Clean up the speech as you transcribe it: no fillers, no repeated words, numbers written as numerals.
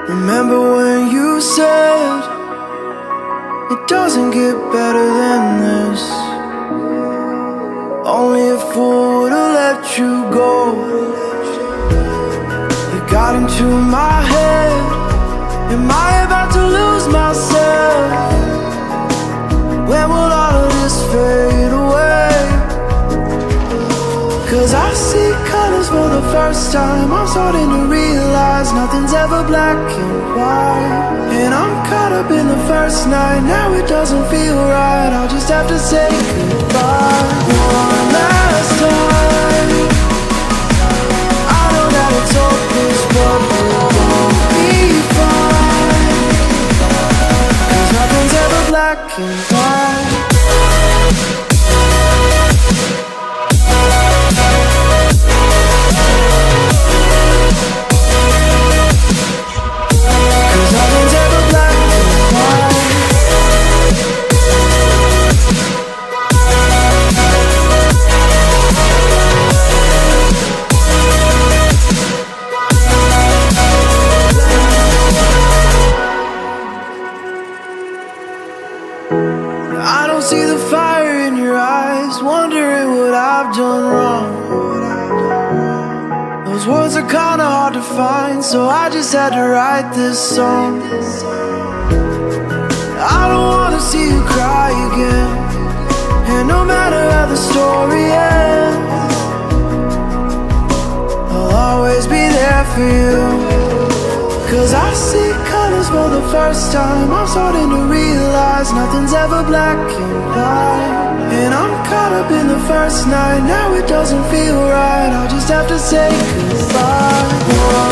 Remember when you said it doesn't get better than this? Only a fool would've let you go. You got into my head. Am I about to lose myself? When will all of this fade away? 'Cause I see colors for the first time. I'm starting to realize nothing's ever black and white. And I'm caught up in the first night. Now it doesn't feel right. I'll just have to say goodbye one last time. I know that it's hopeless, but we'll both be fine. 'Cause nothing's ever black and white. I don't see the fire in your eyes, wondering what I've done wrong. Those words are kinda hard to find, so I just had to write this song. I don't wanna see you cry again, and no matter how the story ends, I'll always be there for you. 'Cause I see colors for the first time. I'm starting to realize nothing's ever black and white. And I'm caught up in the first night. Now it doesn't feel right. I'll just have to say goodbye.